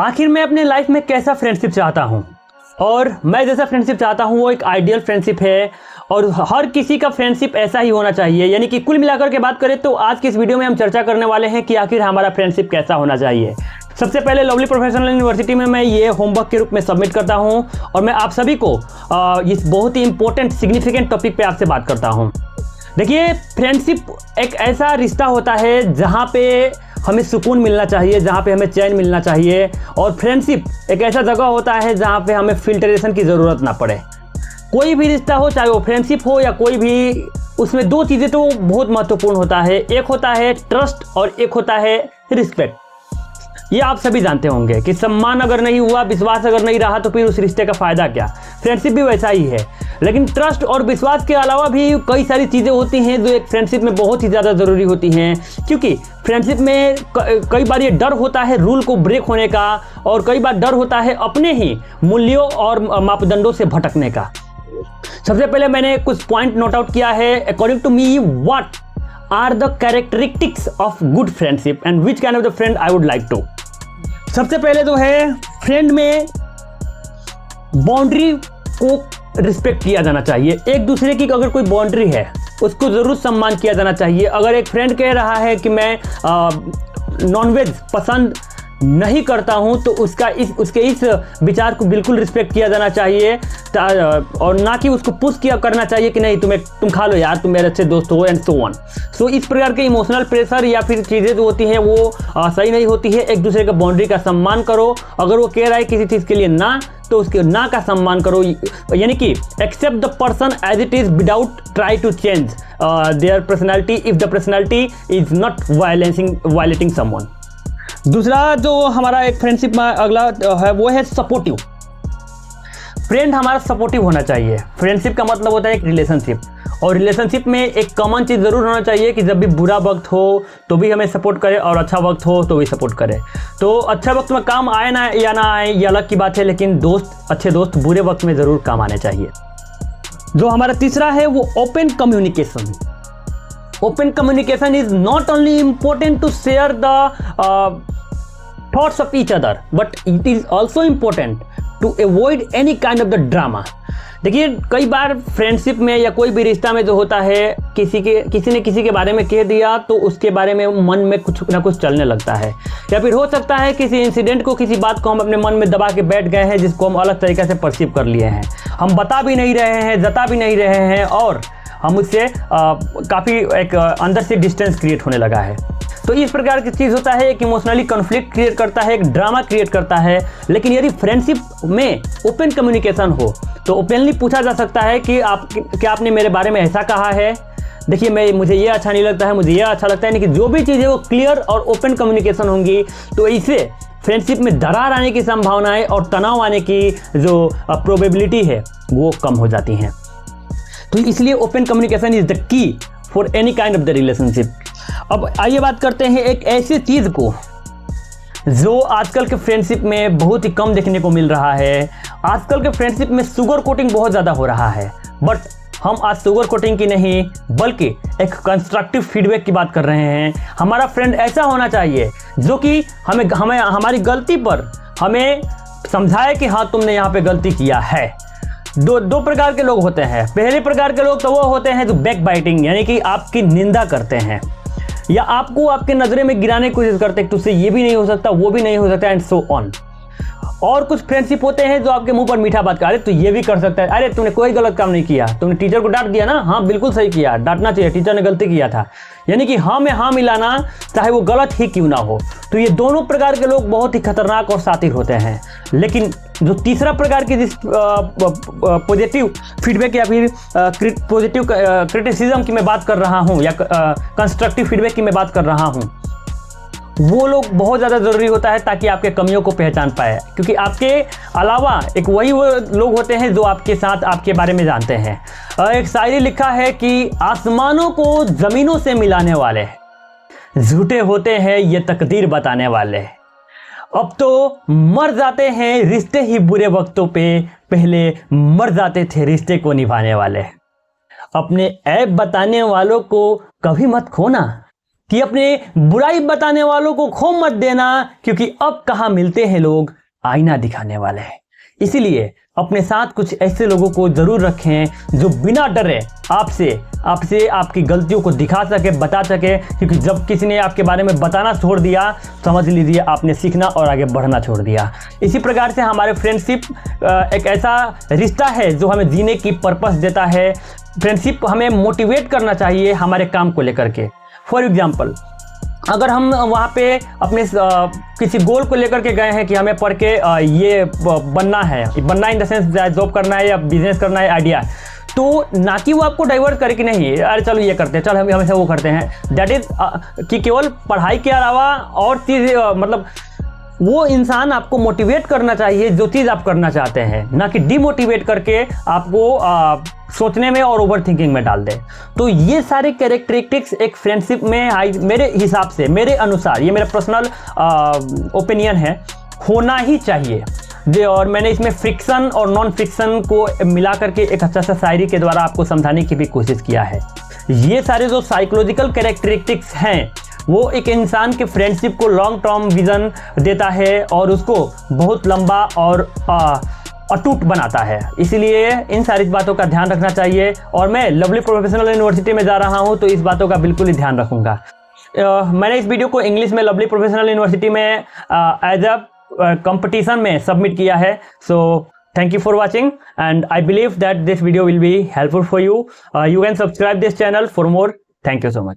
आखिर मैं अपने लाइफ में कैसा फ्रेंडशिप चाहता हूँ, और मैं जैसा फ्रेंडशिप चाहता हूँ वो एक आइडियल फ्रेंडशिप है और हर किसी का फ्रेंडशिप ऐसा ही होना चाहिए। यानी कि कुल मिलाकर के बात करें तो आज की इस वीडियो में हम चर्चा करने वाले हैं कि आखिर हमारा फ्रेंडशिप कैसा होना चाहिए। सबसे पहले लवली प्रोफेशनल यूनिवर्सिटी में मैं ये होमवर्क के रूप में सबमिट करता हूँ और मैं आप सभी को इस बहुत ही इंपॉर्टेंट सिग्निफिकेंट टॉपिक पे आपसे बात करता हूँ। देखिए, फ्रेंडशिप एक ऐसा रिश्ता होता है जहाँ पे हमें सुकून मिलना चाहिए, जहाँ पे हमें चैन मिलना चाहिए, और फ्रेंडशिप एक ऐसा जगह होता है जहाँ पे हमें फिल्टरेशन की ज़रूरत ना पड़े। कोई भी रिश्ता हो, चाहे वो फ्रेंडशिप हो या कोई भी, उसमें दो चीज़ें तो बहुत महत्वपूर्ण होता है। एक होता है ट्रस्ट और एक होता है रिस्पेक्ट। ये आप सभी जानते होंगे कि सम्मान अगर नहीं हुआ, विश्वास अगर नहीं रहा तो फिर उस रिश्ते का फ़ायदा क्या। फ्रेंडशिप भी वैसा ही है। लेकिन ट्रस्ट और विश्वास के अलावा भी कई सारी चीज़ें होती हैं जो एक फ्रेंडशिप में बहुत ही ज़्यादा ज़रूरी होती हैं, क्योंकि फ्रेंडशिप में कई बार ये डर होता है रूल को ब्रेक होने का, और कई बार डर होता है अपने ही मूल्यों और मापदंडों से भटकने का। सबसे पहले मैंने कुछ पॉइंट नोट आउट किया है। According to me, what are the characteristics of good friendship and which kind of the friend I would like to. सबसे पहले तो है, फ्रेंड में बाउंड्री को रिस्पेक्ट किया जाना चाहिए। एक दूसरे की अगर कोई बाउंड्री है उसको ज़रूर सम्मान किया जाना चाहिए। अगर एक फ्रेंड कह रहा है कि मैं नॉनवेज पसंद नहीं करता हूं तो उसके इस विचार को बिल्कुल रिस्पेक्ट किया जाना चाहिए, और ना कि उसको पुश करना चाहिए कि नहीं तुम खा लो यार, तुम मेरे अच्छे दोस्त हो, एंड सो ऑन। सो इस प्रकार के इमोशनल प्रेशर या फिर चीज़ें जो होती हैं वो सही नहीं होती है। एक दूसरे का बाउंड्री का सम्मान करो। अगर वो कह रहा है किसी चीज़ के लिए ना, तो उसके ना का सम्मान करो। यानी कि accept the person as it is without try to change their personality if the personality is not violating someone. दूसरा जो हमारा एक फ्रेंडशिप में अगला है वो है सपोर्टिव। फ्रेंड हमारा सपोर्टिव होना चाहिए। फ्रेंडशिप का मतलब होता है एक रिलेशनशिप, और रिलेशनशिप में एक कॉमन चीज़ ज़रूर होना चाहिए कि जब भी बुरा वक्त हो तो भी हमें सपोर्ट करे, और अच्छा वक्त हो तो भी सपोर्ट करे। तो अच्छा वक्त में काम आए ना या ना आए ये अलग की बात है, लेकिन अच्छे दोस्त बुरे वक्त में ज़रूर काम आने चाहिए। जो हमारा तीसरा है वो open communication. Open communication is not only important to share the thoughts of each other, but it is also important to avoid any kind of the drama. देखिए, कई बार फ्रेंडशिप में या कोई भी रिश्ता में जो होता है, किसी ने किसी के बारे में कह दिया तो उसके बारे में मन में कुछ ना कुछ चलने लगता है, या फिर हो सकता है किसी इंसिडेंट को, किसी बात को हम अपने मन में दबा के बैठ गए हैं जिसको हम अलग तरीके से परसीव कर लिए हैं। हम बता भी नहीं रहे हैं, जता भी नहीं रहे हैं, और हम उससे काफ़ी एक अंदर से डिस्टेंस क्रिएट होने लगा है। तो इस प्रकार की चीज़ होता है, एक इमोशनली कॉन्फ्लिक्ट क्रिएट करता है, एक ड्रामा क्रिएट करता है। लेकिन यदि फ्रेंडशिप में ओपन कम्युनिकेशन हो तो ओपनली पूछा जा सकता है कि क्या आपने मेरे बारे में ऐसा कहा है, देखिए मुझे ये अच्छा नहीं लगता है, मुझे ये अच्छा लगता है। यानी कि जो भी चीज़ें वो क्लियर और ओपन कम्युनिकेशन होंगी तो इससे फ्रेंडशिप में दरार आने की संभावनाएँ और तनाव आने की जो प्रोबेबिलिटी है वो कम हो जाती हैं। तो इसलिए open communication is the key for any kind of the relationship. अब आइए बात करते हैं एक ऐसी चीज़ को जो आजकल के फ्रेंडशिप में बहुत ही कम देखने को मिल रहा है। आजकल के फ्रेंडशिप में शुगर कोटिंग बहुत ज़्यादा हो रहा है, बट हम आज शुगर कोटिंग की नहीं बल्कि एक कंस्ट्रक्टिव फीडबैक की बात कर रहे हैं। हमारा फ्रेंड ऐसा होना चाहिए जो कि हमें हमारी गलती पर हमें समझाए कि हाँ तुमने यहाँ पे गलती किया है। दो प्रकार के लोग होते हैं। पहले प्रकार के लोग तो वो होते हैं जो बैक बाइटिंग, यानी कि आपकी निंदा करते हैं या आपको आपके नज़रे में गिराने की कोशिश करते हैं, तुझसे ये भी नहीं हो सकता, वो भी नहीं हो सकता, एंड सो ऑन। और कुछ फ्रेंडशिप होते हैं जो आपके मुंह पर मीठा बात कर, अरे तू ये भी कर सकता है, अरे तूने कोई गलत काम नहीं किया, तुमने टीचर को डांट दिया ना, हाँ बिल्कुल सही किया, डांटना चाहिए, टीचर ने गलती किया था। यानी कि हाँ में हाँ मिलाना, चाहे वो गलत ही क्यों ना हो। तो ये दोनों प्रकार के लोग बहुत ही खतरनाक और शातिर होते हैं। लेकिन जो तीसरा प्रकार की जिस पॉजिटिव फीडबैक या फिर पॉजिटिव क्रिटिसिज्म की मैं बात कर रहा हूँ, या कंस्ट्रक्टिव फीडबैक की मैं बात कर रहा हूँ, वो लोग बहुत ज़्यादा ज़रूरी होता है ताकि आपके कमियों को पहचान पाए। क्योंकि आपके अलावा एक वही वो लोग होते हैं जो आपके साथ आपके बारे में जानते हैं। एक शायरी लिखा है कि आसमानों को ज़मीनों से मिलाने वाले झूठे होते हैं ये तकदीर बताने वाले। अब तो मर जाते हैं रिश्ते ही बुरे वक्तों पे, पहले मर जाते थे रिश्ते को निभाने वाले। अपने ऐब बताने वालों को कभी मत खोना, कि अपने बुराई बताने वालों को खो मत देना, क्योंकि अब कहाँ मिलते हैं लोग आईना दिखाने वाले। इसीलिए अपने साथ कुछ ऐसे लोगों को जरूर रखें जो बिना डरे आपसे आपकी गलतियों को दिखा सके, बता सके, क्योंकि जब किसी ने आपके बारे में बताना छोड़ दिया, समझ लीजिए आपने सीखना और आगे बढ़ना छोड़ दिया। इसी प्रकार से हमारे फ्रेंडशिप एक ऐसा रिश्ता है जो हमें जीने की पर्पस देता है। फ्रेंडशिप हमें मोटिवेट करना चाहिए हमारे काम को लेकर के। फॉर एग्जाम्पल, अगर हम वहाँ पे अपने किसी गोल को लेकर के गए हैं कि हमें पढ़ के ये बनना इन द सेंस जॉब करना है या बिजनेस करना है, आइडिया, तो ना कि वो आपको डाइवर्ट करे कि नहीं अरे चलो ये करते हैं, चल हम हमेशा वो करते हैं। दैट इज कि केवल पढ़ाई के अलावा और चीज़ मतलब वो इंसान आपको मोटिवेट करना चाहिए जो चीज़ आप करना चाहते हैं, ना कि डिमोटिवेट करके आपको सोचने में और ओवर थिंकिंग में डाल दे। तो ये सारे कैरेक्टरिस्टिक्स एक फ्रेंडशिप में मेरे हिसाब से, मेरे अनुसार, ये मेरा पर्सनल ओपिनियन है, होना ही चाहिए। और मैंने इसमें फ्रिक्शन और नॉन फ्रिक्शन को मिला करके एक अच्छा सा शायरी के द्वारा आपको समझाने की भी कोशिश किया है। ये सारे जो साइकोलॉजिकल कैरेक्टरिस्टिक्स हैं वो एक इंसान के फ्रेंडशिप को लॉन्ग टर्म विजन देता है और उसको बहुत लंबा और अटूट बनाता है। इसलिए इन सारी बातों का ध्यान रखना चाहिए और मैं लवली प्रोफेशनल यूनिवर्सिटी में जा रहा हूं तो इस बातों का बिल्कुल ही ध्यान रखूंगा। मैंने इस वीडियो को इंग्लिश में लवली प्रोफेशनल यूनिवर्सिटी में एज अ कंपटीशन में सबमिट किया है। सो thank you for watching and I believe that this video will be helpful for you. You can subscribe this channel for more. Thank you so much.